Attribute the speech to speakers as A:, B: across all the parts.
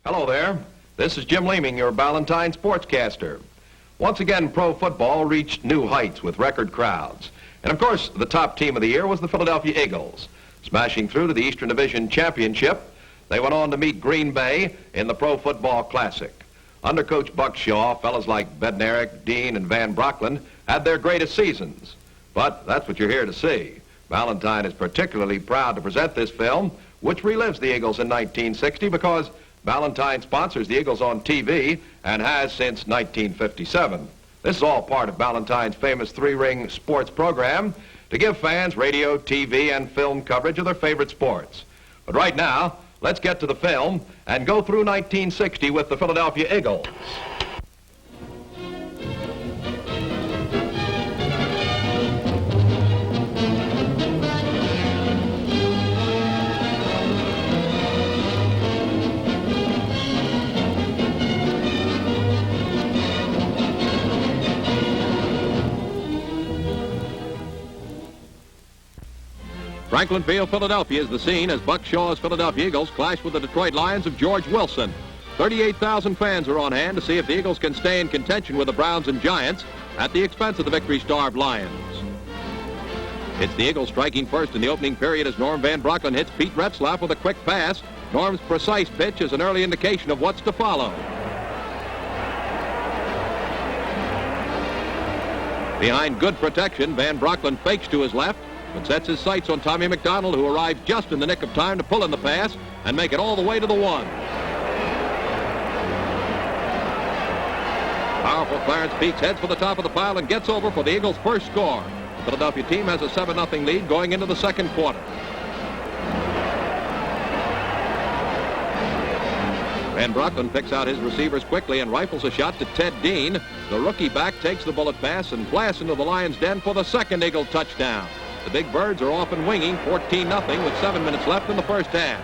A: Hello there. This is Jim Leaming, your Ballantine sportscaster. Once again, pro football reached new heights with record crowds. And of course, the top team of the year was the Philadelphia Eagles. Smashing through to the Eastern Division Championship, they went on to meet Green Bay in the Pro Football Classic. Under Coach Buck Shaw, fellas like Bednarik, Dean, and Van Brocklin had their greatest seasons. But that's what you're here to see. Ballantine is particularly proud to present this film, which relives the Eagles in 1960 because Ballantine sponsors the Eagles on TV and has since 1957. This is all part of Ballantine's famous three-ring sports program to give fans radio, TV, and film coverage of their favorite sports. But right now, let's get to the film and go through 1960 with the Philadelphia Eagles. Franklin Field, Philadelphia is the scene as Buck Shaw's Philadelphia Eagles clash with the Detroit Lions of George Wilson. 38,000 fans are on hand to see if the Eagles can stay in contention with the Browns and Giants at the expense of the victory-starved Lions. It's the Eagles striking first in the opening period as Norm Van Brocklin hits Pete Retzlaff with a quick pass. Norm's precise pitch is an early indication of what's to follow. Behind good protection, Van Brocklin fakes to his left, but sets his sights on Tommy McDonald, who arrives just in the nick of time to pull in the pass and make it all the way to the one. Powerful Clarence Peaks heads for the top of the pile and gets over for the Eagles' first score. The Philadelphia team has a 7-0 lead going into the second quarter. Van Brocklin picks out his receivers quickly and rifles a shot to Ted Dean. The rookie back takes the bullet pass and blasts into the Lions' den for the second Eagle touchdown. The Big Birds are off and winging 14-0 with 7 minutes left in the first half.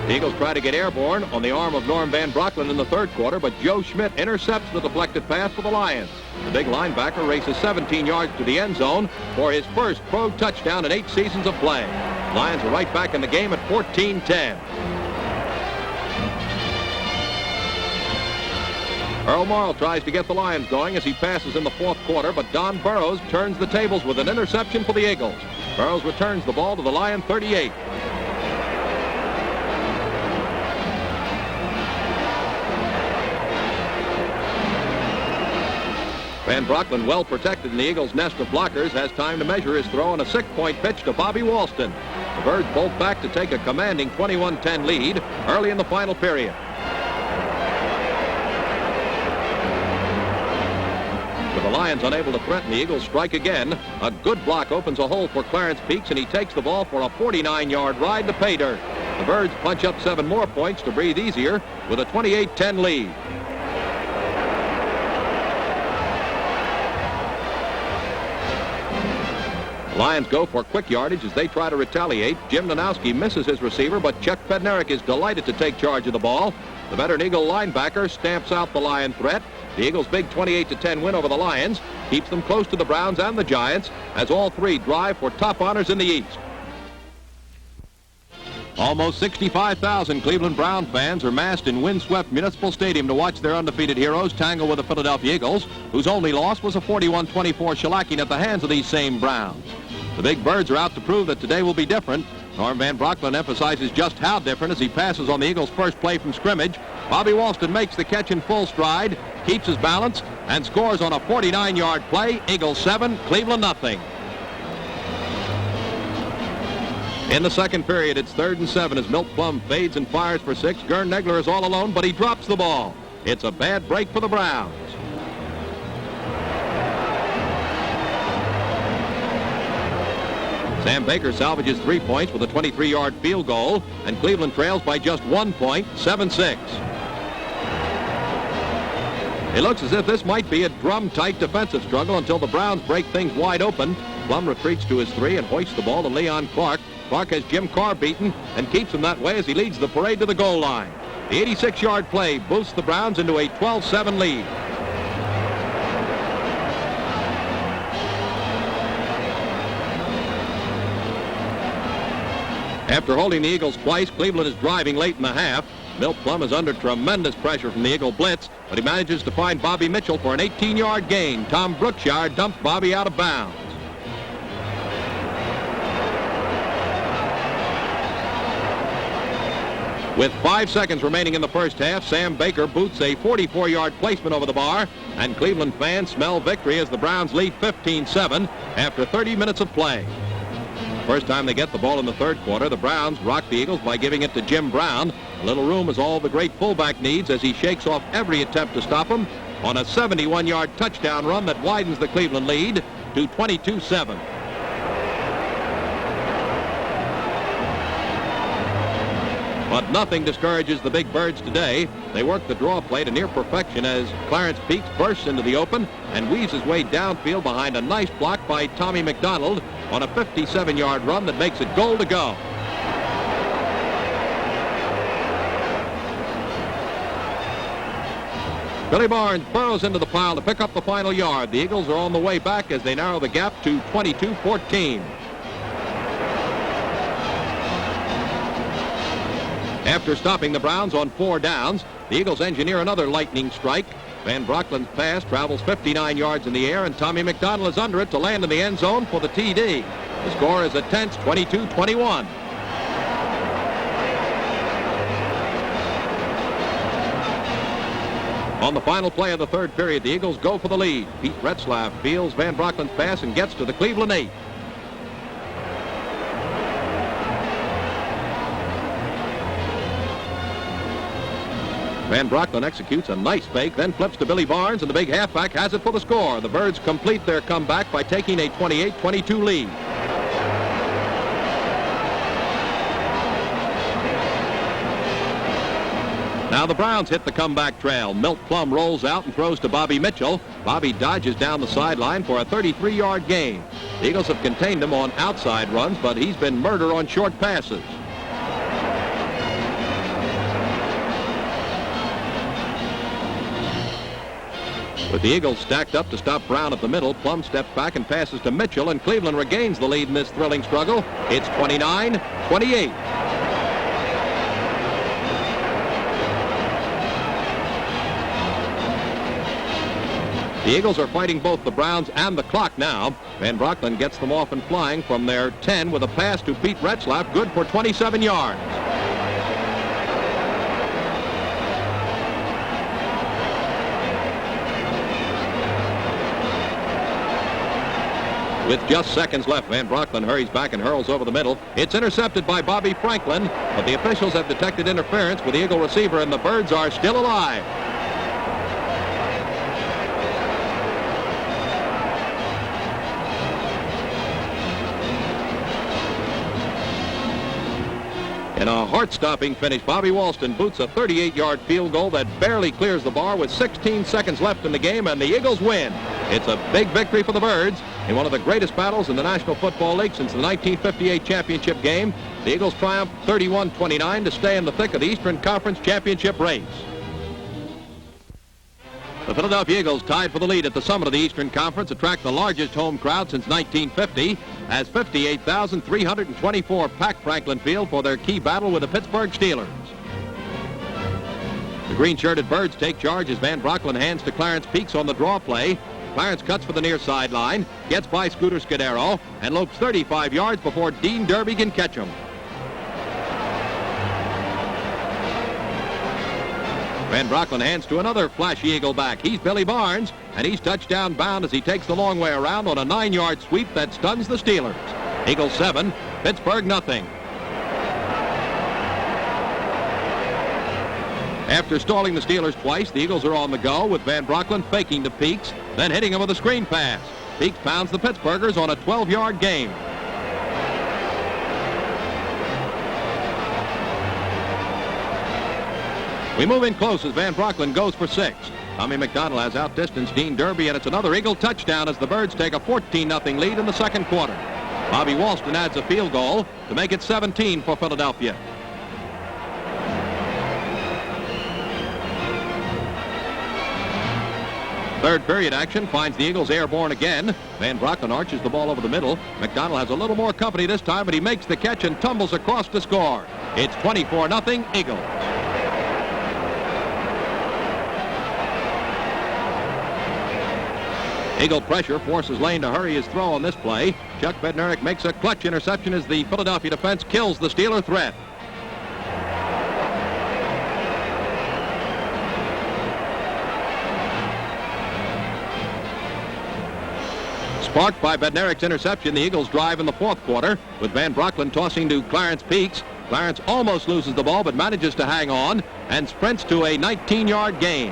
A: The Eagles try to get airborne on the arm of Norm Van Brocklin in the third quarter, but Joe Schmidt intercepts the deflected pass for the Lions. The big linebacker races 17 yards to the end zone for his first pro touchdown in 8 seasons of play. Lions are right back in the game at 14-10. Earl Morrall tries to get the Lions going as he passes in the fourth quarter, but Don Burrows turns the tables with an interception for the Eagles. Burrows returns the ball to the Lion 38. Van Brocklin, well protected in the Eagles' nest of blockers, has time to measure his throw on a 6-point pitch to Bobby Walston. The Birds bolt back to take a commanding 21-10 lead early in the final period. With the Lions unable to threaten, the Eagles strike again. A good block opens a hole for Clarence Peaks, and he takes the ball for a 49-yard ride to pay dirt. The Birds punch up 7 more points to breathe easier with a 28-10 lead. The Lions go for quick yardage as they try to retaliate. Jim Danowski misses his receiver, but Chuck Bednarik is delighted to take charge of the ball. The veteran Eagle linebacker stamps out the Lion threat. The Eagles' big 28-10 win over the Lions keeps them close to the Browns and the Giants as all three drive for top honors in the East. Almost 65,000 Cleveland Brown fans are massed in windswept Municipal Stadium to watch their undefeated heroes tangle with the Philadelphia Eagles, whose only loss was a 41-24 shellacking at the hands of these same Browns. The Big Birds are out to prove that today will be different. Norm Van Brocklin emphasizes just how different as he passes on the Eagles' first play from scrimmage. Bobby Walston makes the catch in full stride, keeps his balance, and scores on a 49-yard play. Eagles 7, Cleveland nothing. In the second period, it's 3rd and 7 as Milt Plum fades and fires for 6. Gern Negler is all alone, but he drops the ball. It's a bad break for the Browns. Sam Baker salvages 3 points with a 23-yard field goal, and Cleveland trails by just 1 point, 7-6. It looks as if this might be a drum-tight defensive struggle until the Browns break things wide open. Plum retreats to his 3 and hoists the ball to Leon Clark. Clark has Jim Carr beaten and keeps him that way as he leads the parade to the goal line. The 86-yard play boosts the Browns into a 12-7 lead.
B: After holding the Eagles twice, Cleveland is driving late in the half. Milt Plum is under tremendous pressure from the Eagle blitz, but he manages to find Bobby Mitchell for an 18-yard gain. Tom Brookshire dumps Bobby out of bounds. With 5 seconds remaining in the first half, Sam Baker boots a 44-yard placement over the bar, and Cleveland fans smell victory as the Browns lead 15-7 after 30 minutes of play. First time they get the ball in the third quarter, the Browns rock the Eagles by giving it to Jim Brown. A little room is all the great fullback needs as he shakes off every attempt to stop him on a 71-yard touchdown run that widens the Cleveland lead to 22-7. But nothing discourages the Big Birds today. They work the draw play to near perfection as Clarence Peaks bursts into the open and weaves his way downfield behind a nice block by Tommy McDonald on a 57-yard run that makes it goal to go. Billy Barnes burrows into the pile to pick up the final yard. The Eagles are on the way back as they narrow the gap to 22-14. After stopping the Browns on 4 downs, the Eagles engineer another lightning strike. Van Brocklin's pass travels 59 yards in the air, and Tommy McDonald is under it to land in the end zone for the TD. The score is a tense 22-21. On the final play of the third period, the Eagles go for the lead. Pete Retzlaff fields Van Brocklin's pass and gets to the Cleveland 8. Van Brocklin executes a nice fake, then flips to Billy Barnes, and the big halfback has it for the score. The Birds complete their comeback by taking a 28-22 lead. Now the Browns hit the comeback trail. Milt Plum rolls out and throws to Bobby Mitchell. Bobby dodges down the sideline for a 33-yard gain. The Eagles have contained him on outside runs, but he's been murder on short passes. With the Eagles stacked up to stop Brown at the middle, Plum steps back and passes to Mitchell, and Cleveland regains the lead in this thrilling struggle. It's 29-28. The Eagles are fighting both the Browns and the clock now. Van Brocklin gets them off and flying from their 10 with a pass to Pete Retzlaff, good for 27 yards. With just seconds left, Van Brocklin hurries back and hurls over the middle. It's intercepted by Bobby Franklin, but the officials have detected interference with the Eagle receiver, and the Birds are still alive. In a heart-stopping finish, Bobby Walston boots a 38-yard field goal that barely clears the bar with 16 seconds left in the game, and the Eagles win. It's a big victory for the Birds in one of the greatest battles in the National Football League since the 1958 championship game. The Eagles triumph 31-29 to stay in the thick of the Eastern Conference championship race. The Philadelphia Eagles, tied for the lead at the summit of the Eastern Conference, attract the largest home crowd since 1950, as 58,324 pack Franklin Field for their key battle with the Pittsburgh Steelers. The green-shirted Birds take charge as Van Brocklin hands to Clarence Peaks on the draw play. Clarence cuts for the near sideline, gets by Scooter Scudero, and lopes 35 yards before Dean Derby can catch him. Van Brocklin hands to another flashy Eagle back. He's Billy Barnes, and he's touchdown bound as he takes the long way around on a 9-yard sweep that stuns the Steelers. Eagles 7, Pittsburgh nothing. After stalling the Steelers twice, the Eagles are on the go with Van Brocklin faking to Peaks, then hitting him with a screen pass. Peaks pounds the Pittsburghers on a 12-yard gain. We move in close as Van Brocklin goes for 6. Tommy McDonald has outdistanced Dean Derby, and it's another Eagle touchdown as the Birds take a 14-0 lead in the second quarter. Bobby Walston adds a field goal to make it 17 for Philadelphia. Third period action finds the Eagles airborne again. Van Brocklin arches the ball over the middle. McDonald has a little more company this time, but he makes the catch and tumbles across to score. It's 24-0 Eagles. Eagle pressure forces Lane to hurry his throw on this play. Chuck Bednarik makes a clutch interception as the Philadelphia defense kills the Steeler threat. Sparked by Bednarik's interception, the Eagles drive in the fourth quarter with Van Brocklin tossing to Clarence Peaks. Clarence almost loses the ball but manages to hang on and sprints to a 19-yard gain.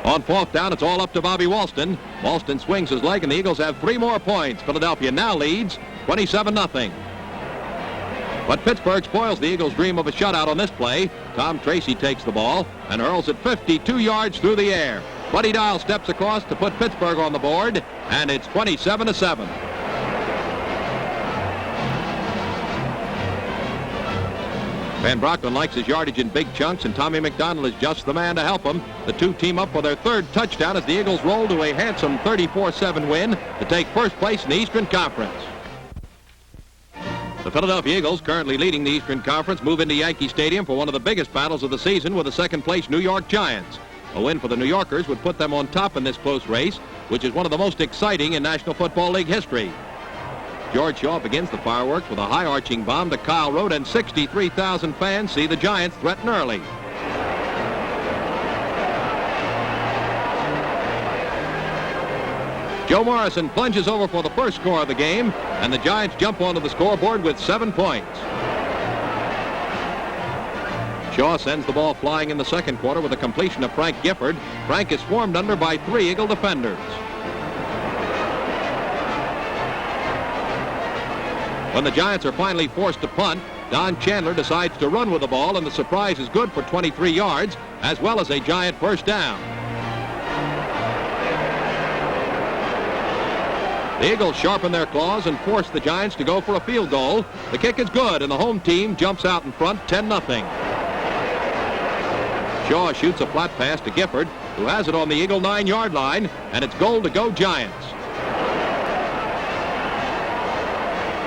B: On fourth down, it's all up to Bobby Walston. Walston swings his leg, and the Eagles have 3 more points. Philadelphia now leads 27-0. But Pittsburgh spoils the Eagles' dream of a shutout on this play. Tom Tracy takes the ball and hurls it 52 yards through the air. Buddy Dial steps across to put Pittsburgh on the board, and it's 27-7. Van Brocklin likes his yardage in big chunks, and Tommy McDonald is just the man to help him. The two team up for their third touchdown as the Eagles roll to a handsome 34-7 win to take first place in the Eastern Conference. The Philadelphia Eagles, currently leading the Eastern Conference, move into Yankee Stadium for one of the biggest battles of the season with the second-place New York Giants. A win for the New Yorkers would put them on top in this close race, which is one of the most exciting in National Football League history. George Shaw begins the fireworks with a high-arching bomb to Kyle Rote, and 63,000 fans see the Giants threaten early. Joe Morrison plunges over for the first score of the game, and the Giants jump onto the scoreboard with 7 points. Shaw sends the ball flying in the second quarter with a completion of Frank Gifford. Frank is swarmed under by 3 Eagle defenders. When the Giants are finally forced to punt, Don Chandler decides to run with the ball, and the surprise is good for 23 yards, as well as a Giant first down. The Eagles sharpen their claws and force the Giants to go for a field goal. The kick is good, and the home team jumps out in front 10-0. Shaw shoots a flat pass to Gifford, who has it on the Eagle 9-yard line, and it's goal to go Giants.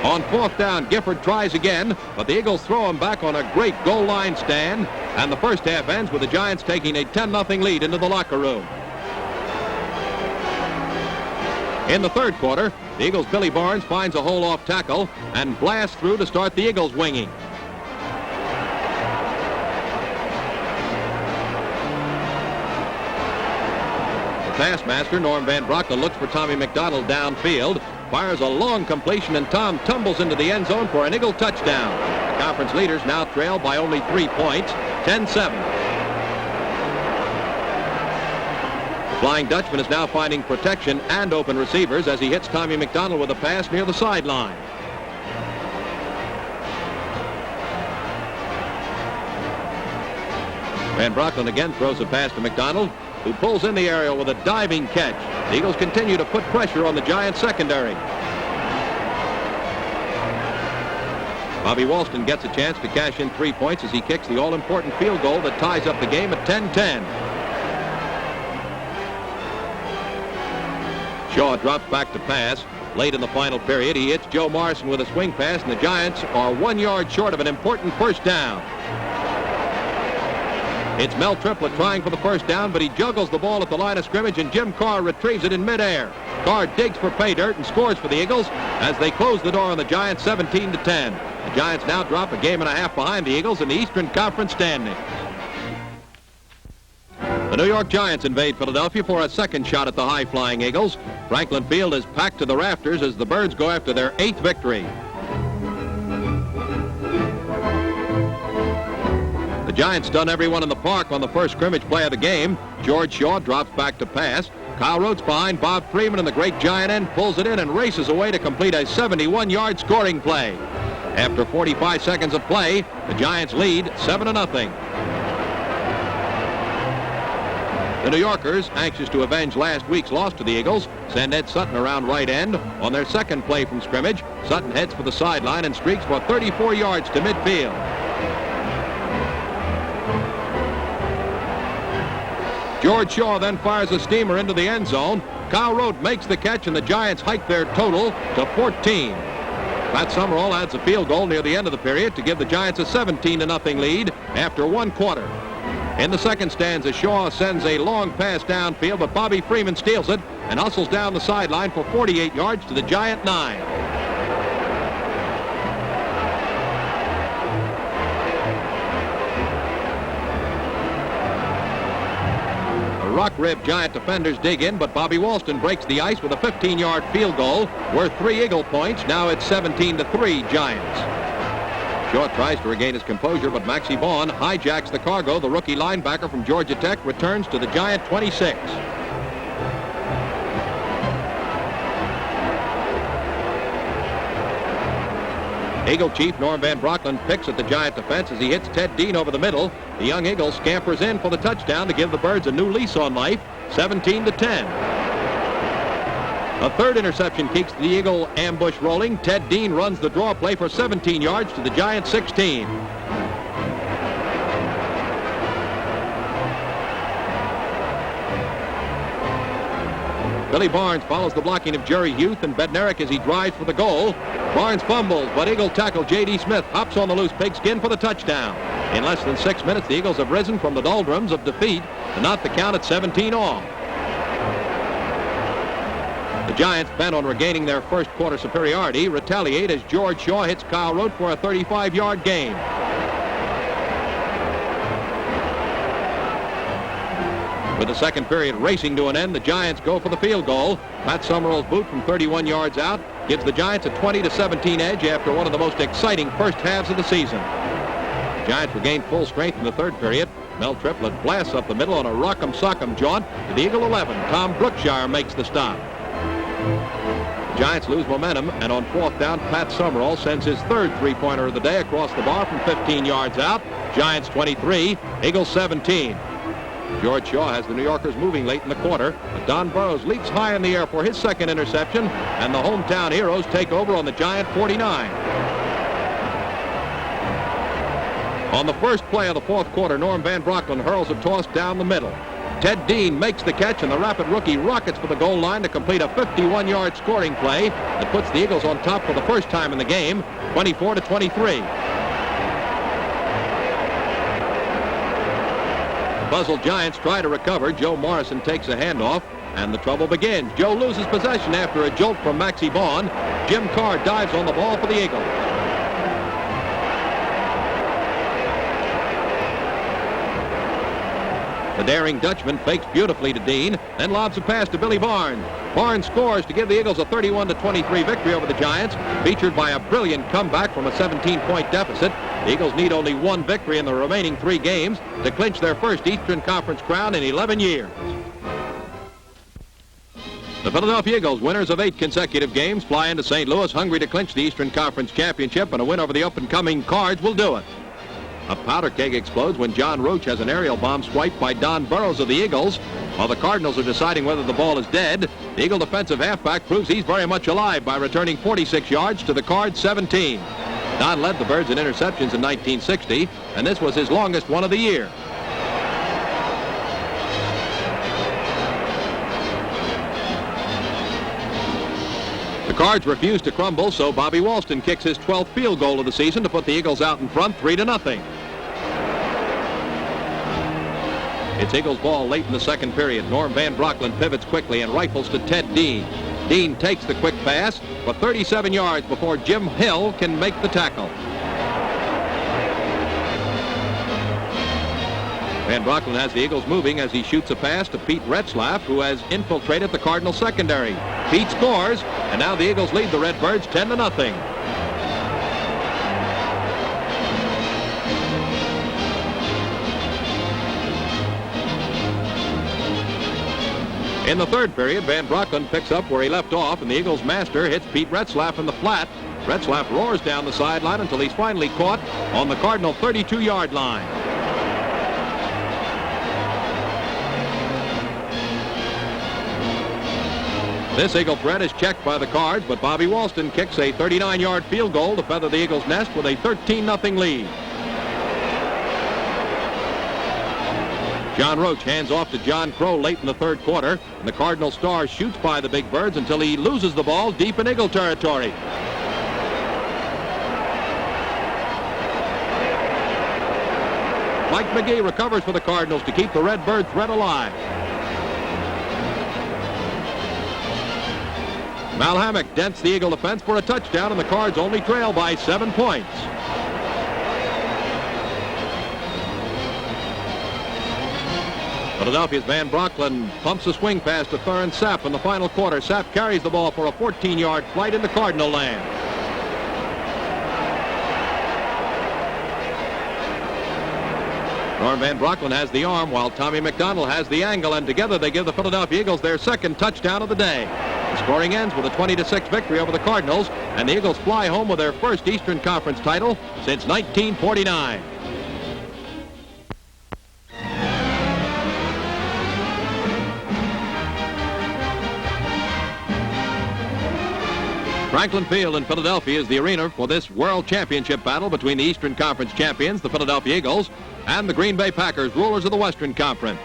B: On fourth down, Gifford tries again, but the Eagles throw him back on a great goal line stand, and the first half ends with the Giants taking a 10-0 lead into the locker room. In the third quarter, the Eagles' Billy Barnes finds a hole off tackle and blasts through to start the Eagles winging. The passmaster, Norm Van Brocklin, looks for Tommy McDonald downfield, fires a long completion, and Tom tumbles into the end zone for an Eagle touchdown. The conference leaders now trail by only 3 points, 10-7. Flying Dutchman is now finding protection and open receivers as he hits Tommy McDonald with a pass near the sideline. Van Brocklin again throws a pass to McDonald, who pulls in the aerial with a diving catch. The Eagles continue to put pressure on the Giants secondary. Bobby Walston gets a chance to cash in 3 points as he kicks the all-important field goal that ties up the game at 10-10. Shaw drops back to pass. Late in the final period, he hits Joe Morrison with a swing pass, and the Giants are 1 yard short of an important first down. It's Mel Triplett trying for the first down, but he juggles the ball at the line of scrimmage, and Jim Carr retrieves it in midair. Carr digs for pay dirt and scores for the Eagles as they close the door on the Giants 17-10. The Giants now drop a game and a half behind the Eagles in the Eastern Conference standings. The New York Giants invade Philadelphia for a second shot at the high-flying Eagles. Franklin Field is packed to the rafters as the Birds go after their 8th victory. The Giants stun everyone in the park on the first scrimmage play of the game. George Shaw drops back to pass. Kyle Rote's behind Bob Freeman, and the great Giant end pulls it in and races away to complete a 71-yard scoring play. After 45 seconds of play, the Giants lead 7-0. The New Yorkers, anxious to avenge last week's loss to the Eagles, send Ed Sutton around right end. On their second play from scrimmage, Sutton heads for the sideline and streaks for 34 yards to midfield. George Shaw then fires a steamer into the end zone. Kyle Rote makes the catch, and the Giants hike their total to 14. Pat Summerall adds a field goal near the end of the period to give the Giants a 17-0 lead after 1 quarter. In the second stanza, Shaw sends a long pass downfield, but Bobby Freeman steals it and hustles down the sideline for 48 yards to the Giant 9. Rock-ribbed Giant defenders dig in, but Bobby Walston breaks the ice with a 15-yard field goal worth 3 Eagle points. Now it's 17-3 Giants. Shaw tries to regain his composure, but Maxie Vaughn hijacks the cargo. The rookie linebacker from Georgia Tech returns to the Giant 26. Eagle Chief Norm Van Brocklin picks at the Giant defense as he hits Ted Dean over the middle. The young Eagle scampers in for the touchdown to give the Birds a new lease on life, 17-10. A third interception keeps the Eagle ambush rolling. Ted Dean runs the draw play for 17 yards to the Giant 16. Billy Barnes follows the blocking of Jerry Youth and Bednarik as he drives for the goal. Barnes fumbles, but Eagle tackle J.D. Smith hops on the loose pigskin for the touchdown. In less than 6 minutes, the Eagles have risen from the doldrums of defeat to not the count at 17 all. The Giants, bent on regaining their first quarter superiority, retaliate as George Shaw hits Kyle Rote for a 35-yard gain. With the second period racing to an end, the Giants go for the field goal. Pat Summerall's boot from 31 yards out gives the Giants a 20-17 edge after one of the most exciting first halves of the season. The Giants regain full strength in the third period. Mel Triplett blasts up the middle on a rock'em sock'em jaunt to the Eagle 11. Tom Brookshire makes the stop. The Giants lose momentum, and on fourth down, Pat Summerall sends his third three-pointer of the day across the bar from 15 yards out. Giants 23, Eagles 17. George Shaw has the New Yorkers moving late in the quarter, but Don Burrows leaps high in the air for his second interception, and the hometown heroes take over on the Giant 49. On the first play of the fourth quarter, Norm Van Brocklin hurls a toss down the middle. Ted Dean makes the catch, and the rapid rookie rockets for the goal line to complete a 51-yard scoring play that puts the Eagles on top for the first time in the game, 24-23. Puzzled Giants try to recover. Joe Morrison takes a handoff, and the trouble begins. Joe loses possession after a jolt from Maxie Vaughn. Jim Carr dives on the ball for the Eagles. The daring Dutchman fakes beautifully to Dean, then lobs a pass to Billy Barnes. Barnes scores to give the Eagles a 31-23 victory over the Giants, featured by a brilliant comeback from a 17-point deficit. The Eagles need only one victory in the remaining 3 games to clinch their first Eastern Conference crown in 11 years. The Philadelphia Eagles, winners of 8 consecutive games, fly into St. Louis hungry to clinch the Eastern Conference championship, and a win over the up-and-coming Cards will do it. A powder keg explodes when John Roach has an aerial bomb swiped by Don Burrows of the Eagles. While the Cardinals are deciding whether the ball is dead, the Eagle defensive halfback proves he's very much alive by returning 46 yards to the Cards 17. Don led the Birds in interceptions in 1960, and this was his longest one of the year. The Cards refuse to crumble, so Bobby Walston kicks his 12th field goal of the season to put the Eagles out in front 3-0. It's Eagles ball late in the second period. Norm Van Brocklin pivots quickly and rifles to Ted Dean. Dean takes the quick pass for 37 yards before Jim Hill can make the tackle. Van Brocklin has the Eagles moving as he shoots a pass to Pete Retzlaff, who has infiltrated the Cardinal secondary. Pete scores, and now the Eagles lead the Redbirds 10-0. In the third period, Van Brocklin picks up where he left off, and the Eagles' master hits Pete Retzlaff in the flat. Retzlaff roars down the sideline until he's finally caught on the Cardinal 32-yard line. This Eagle threat is checked by the Cards, but Bobby Walston kicks a 39-yard field goal to feather the Eagles' nest with a 13-0 lead. John Roach hands off to John Crow late in the third quarter, and the Cardinal star shoots by the Big Birds until he loses the ball deep in Eagle territory. Mike McGee recovers for the Cardinals to keep the Redbird threat alive. Malhammock dents the Eagle defense for a touchdown, and the Cards only trail by 7 points. Philadelphia's Van Brocklin pumps a swing pass to Theron Sapp in the final quarter. Sapp carries the ball for a 14-yard flight into Cardinal land. Norm Van Brocklin has the arm while Tommy McDonald has the angle, and together they give the Philadelphia Eagles their second touchdown of the day. The scoring ends with a 20-6 victory over the Cardinals, and the Eagles fly home with their first Eastern Conference title since 1949. Franklin Field in Philadelphia is the arena for this World Championship battle between the Eastern Conference champions, the Philadelphia Eagles, and the Green Bay Packers, rulers of the Western Conference.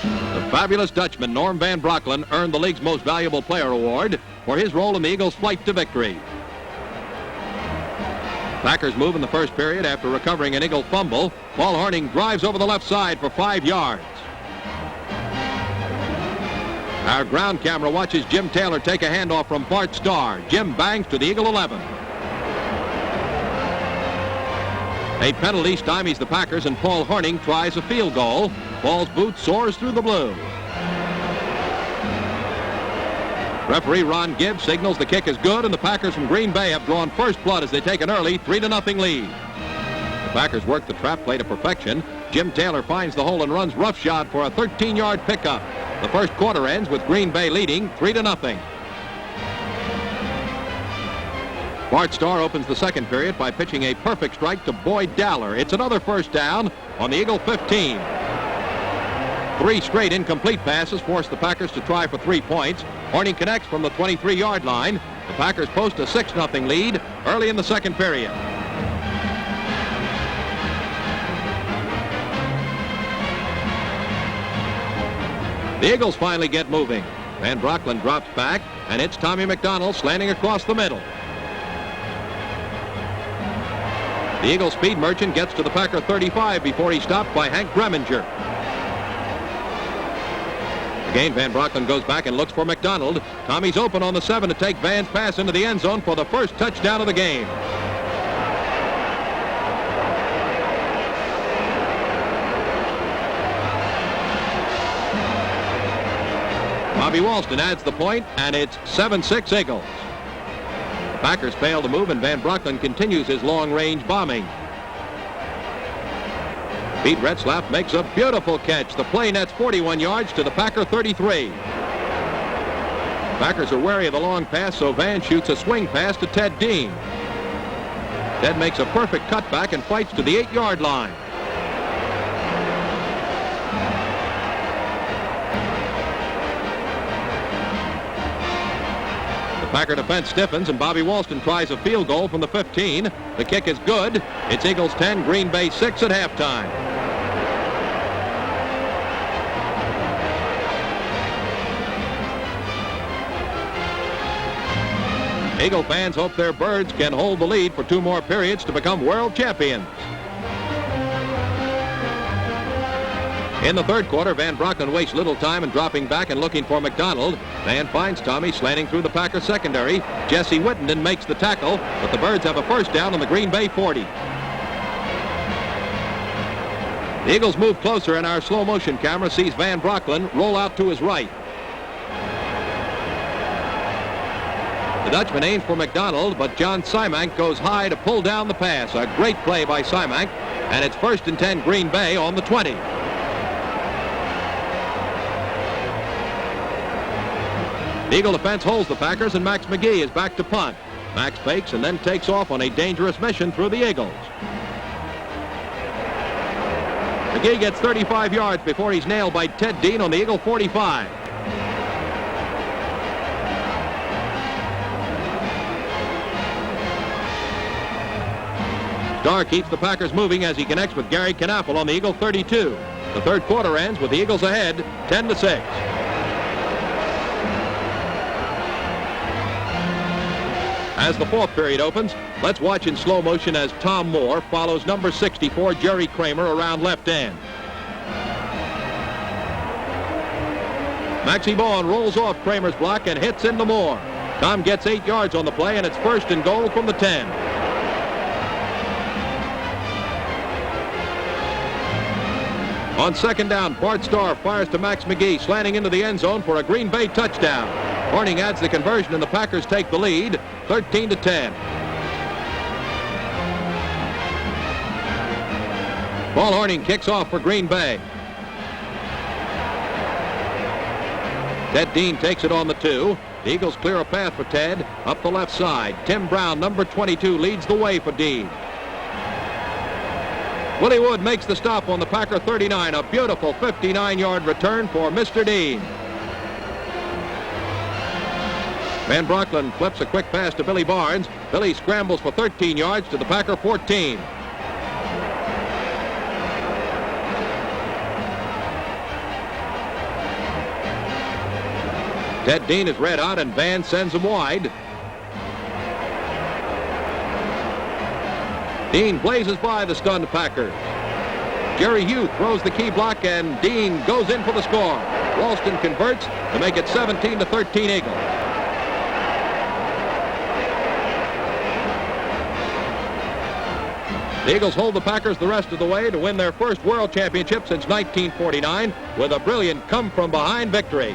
B: The fabulous Dutchman, Norm Van Brocklin, earned the league's Most Valuable Player award for his role in the Eagles' flight to victory. Packers move in the first period after recovering an Eagle fumble. Paul Hornung drives over the left side for 5 yards. Our ground camera watches Jim Taylor take a handoff from Bart Starr. Jim bangs to the Eagle 11. A penalty stymies the Packers, and Paul Hornung tries a field goal. Paul's boot soars through the blue. Referee Ron Gibbs signals the kick is good, and the Packers from Green Bay have drawn first blood as they take an early 3-0 lead. The Packers work the trap play to perfection. Jim Taylor finds the hole and runs roughshod for a 13-yard pickup. The first quarter ends with Green Bay leading 3-0. Bart Starr opens the second period by pitching a perfect strike to Boyd Dowler. It's another first down on the Eagle 15. 3 straight incomplete passes force the Packers to try for 3 points. Hornung connects from the 23-yard line. The Packers post a 6-0 lead early in the second period. The Eagles finally get moving. Van Brocklin drops back, and it's Tommy McDonald slanting across the middle. The Eagle speed merchant gets to the Packer 35 before he's stopped by Hank Greminger. Again, Van Brocklin goes back and looks for McDonald. Tommy's open on the 7 to take Van's pass into the end zone for the first touchdown of the game. Bobby Walston adds the point, and it's 7-6 Eagles. The Packers fail to move, and Van Brocklin continues his long-range bombing. Pete Retzlaff makes a beautiful catch. The play nets 41 yards to the Packer 33. Packers are wary of the long pass, so Van shoots a swing pass to Ted Dean. Ted makes a perfect cutback and fights to the 8-yard line. Packer defense stiffens, and Bobby Walston tries a field goal from the 15. The kick is good. It's Eagles 10, Green Bay 6 at halftime. Eagle fans hope their Birds can hold the lead for 2 more periods to become world champions. In the third quarter, Van Brocklin wastes little time in dropping back and looking for McDonald. Van finds Tommy slanting through the Packer secondary. Jesse Wittenden makes the tackle, but the Birds have a first down on the Green Bay 40. The Eagles move closer, and our slow motion camera sees Van Brocklin roll out to his right. The Dutchman aims for McDonald, but John Simank goes high to pull down the pass. A great play by Simank, and it's 1st and 10 Green Bay on the 20. The Eagle defense holds the Packers, and Max McGee is back to punt. Max fakes and then takes off on a dangerous mission through the Eagles. McGee gets 35 yards before he's nailed by Ted Dean on the Eagle 45. Starr keeps the Packers moving as he connects with Gary Knappel on the Eagle 32. The third quarter ends with the Eagles ahead 10-6. As the fourth period opens, let's watch in slow motion as Tom Moore follows number 64, Jerry Kramer, around left end. Maxie Bowen rolls off Kramer's block and hits into Moore. Tom gets 8 yards on the play, and it's first and goal from the 10. On second down, Bart Starr fires to Max McGee, slanting into the end zone for a Green Bay touchdown. Horning adds the conversion, and the Packers take the lead, 13-10. Paul Horning kicks off for Green Bay. Ted Dean takes it on the 2. The Eagles clear a path for Ted up the left side. Tim Brown, number 22, leads the way for Dean. Willie Wood makes the stop on the Packer 39. A beautiful 59-yard return for Mr. Dean. Van Brocklin flips a quick pass to Billy Barnes. Billy scrambles for 13 yards to the Packer 14. Ted Dean is red hot, and Van sends him wide. Dean blazes by the stunned Packers. Jerry Hugh throws the key block, and Dean goes in for the score. Ralston converts to make it 17-13 Eagles. The Eagles hold the Packers the rest of the way to win their first World Championship since 1949 with a brilliant come-from-behind victory.